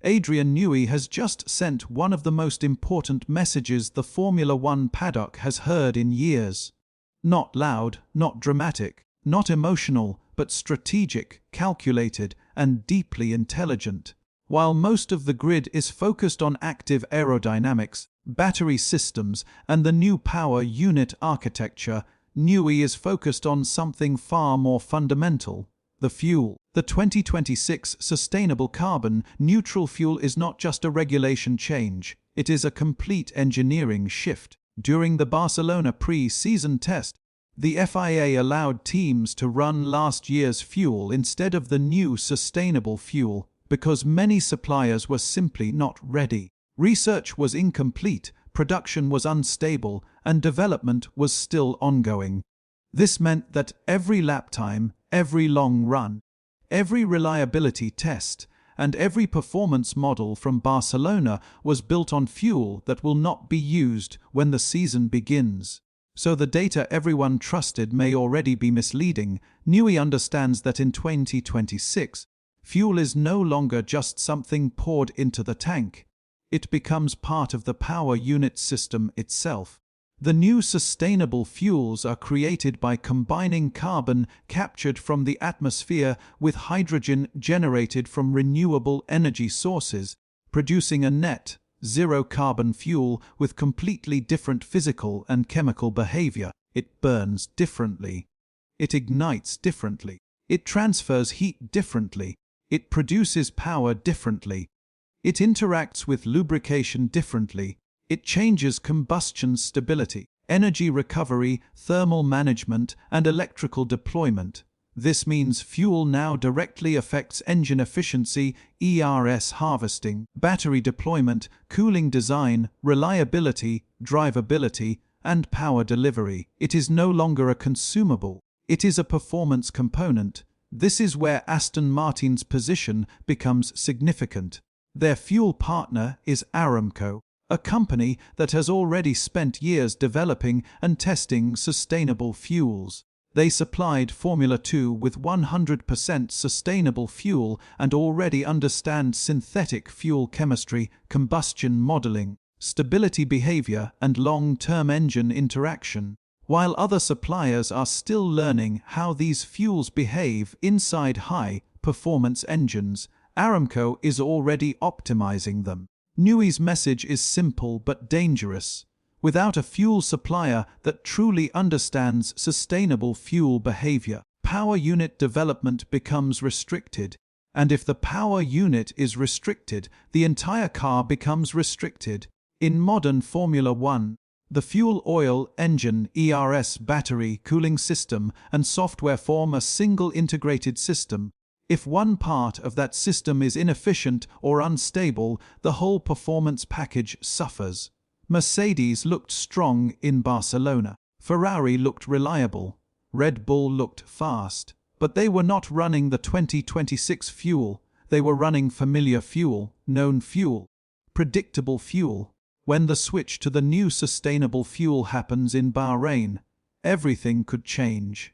Adrian Newey has just sent one of the most important messages the Formula One paddock has heard in years. Not loud, not dramatic, not emotional, but strategic, calculated, and deeply intelligent. While most of the grid is focused on active aerodynamics, battery systems, and the new power unit architecture, Newey is focused on something far more fundamental: the fuel. The 2026 sustainable carbon neutral fuel is not just a regulation change, it is a complete engineering shift. During the Barcelona pre-season test, the FIA allowed teams to run last year's fuel instead of the new sustainable fuel because many suppliers were simply not ready. Research was incomplete, production was unstable, and development was still ongoing. This meant that every lap time, every long run, every reliability test, and every performance model from Barcelona was built on fuel that will not be used when the season begins. So the data everyone trusted may already be misleading. Newey understands that in 2026, fuel is no longer just something poured into the tank. It becomes part of the power unit system itself. The new sustainable fuels are created by combining carbon captured from the atmosphere with hydrogen generated from renewable energy sources, producing a net zero carbon fuel with completely different physical and chemical behavior. It burns differently. It ignites differently. It transfers heat differently. It produces power differently. It interacts with lubrication differently. It changes combustion stability, energy recovery, thermal management, and electrical deployment. This means fuel now directly affects engine efficiency, ERS harvesting, battery deployment, cooling design, reliability, drivability, and power delivery. It is no longer a consumable. It is a performance component. This is where Aston Martin's position becomes significant. Their fuel partner is Aramco, a company that has already spent years developing and testing sustainable fuels. They supplied Formula 2 with 100% sustainable fuel and already understand synthetic fuel chemistry, combustion modeling, stability behavior, and long-term engine interaction. While other suppliers are still learning how these fuels behave inside high-performance engines, Aramco is already optimizing them. Newey's message is simple but dangerous. Without a fuel supplier that truly understands sustainable fuel behavior, power unit development becomes restricted. And if the power unit is restricted, the entire car becomes restricted. In modern Formula One, the fuel, oil, engine, ERS, battery, cooling system, and software form a single integrated system. If one part of that system is inefficient or unstable, the whole performance package suffers. Mercedes looked strong in Barcelona. Ferrari looked reliable. Red Bull looked fast. But they were not running the 2026 fuel. They were running familiar fuel, known fuel, predictable fuel. When the switch to the new sustainable fuel happens in Bahrain, everything could change.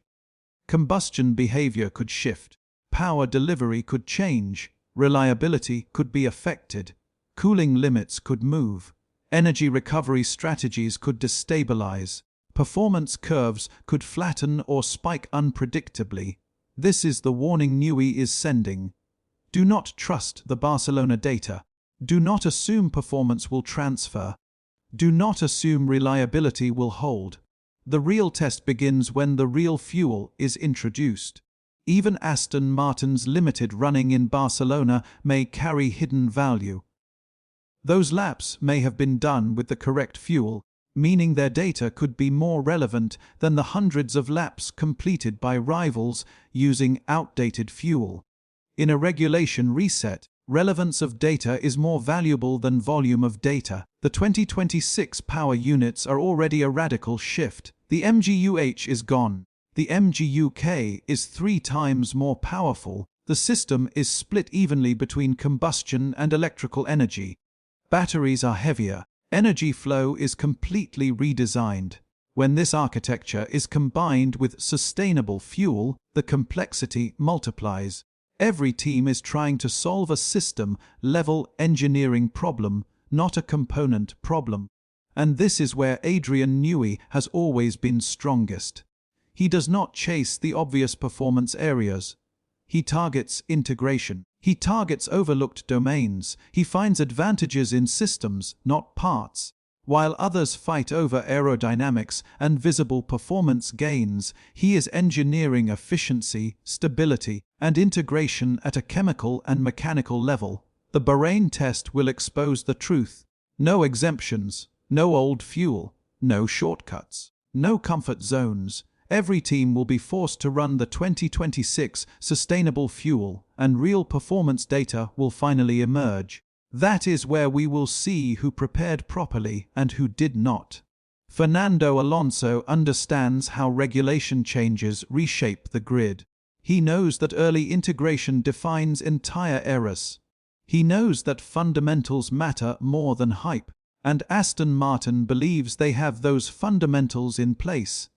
Combustion behavior could shift. Power delivery could change. Reliability could be affected. Cooling limits could move. Energy recovery strategies could destabilize. Performance curves could flatten or spike unpredictably. This is the warning Newey is sending. Do not trust the Barcelona data. Do not assume performance will transfer. Do not assume reliability will hold. The real test begins when the real fuel is introduced. Even Aston Martin's limited running in Barcelona may carry hidden value. Those laps may have been done with the correct fuel, meaning their data could be more relevant than the hundreds of laps completed by rivals using outdated fuel. In a regulation reset, relevance of data is more valuable than volume of data. The 2026 power units are already a radical shift. The MGU-H is gone. The MGU-K is 3 times more powerful. The system is split evenly between combustion and electrical energy. Batteries are heavier. Energy flow is completely redesigned. When this architecture is combined with sustainable fuel, the complexity multiplies. Every team is trying to solve a system-level engineering problem, not a component problem. And this is where Adrian Newey has always been strongest. He does not chase the obvious performance areas. He targets integration. He targets overlooked domains. He finds advantages in systems, not parts. While others fight over aerodynamics and visible performance gains, he is engineering efficiency, stability, and integration at a chemical and mechanical level. The Bahrain test will expose the truth. No exemptions, no old fuel, no shortcuts, no comfort zones. Every team will be forced to run the 2026 sustainable fuel, and real performance data will finally emerge. That is where we will see who prepared properly and who did not. Fernando Alonso understands how regulation changes reshape the grid. He knows that early integration defines entire eras. He knows that fundamentals matter more than hype, and Aston Martin believes they have those fundamentals in place.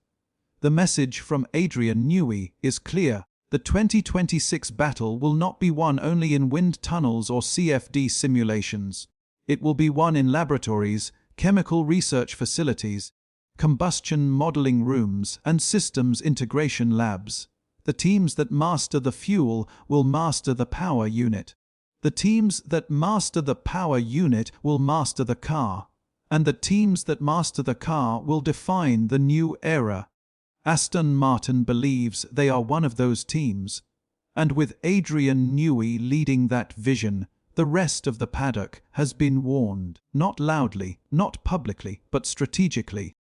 The message from Adrian Newey is clear. The 2026 battle will not be won only in wind tunnels or CFD simulations. It will be won in laboratories, chemical research facilities, combustion modeling rooms, and systems integration labs. The teams that master the fuel will master the power unit. The teams that master the power unit will master the car. And the teams that master the car will define the new era. Aston Martin believes they are one of those teams, and with Adrian Newey leading that vision, the rest of the paddock has been warned, not loudly, not publicly, but strategically.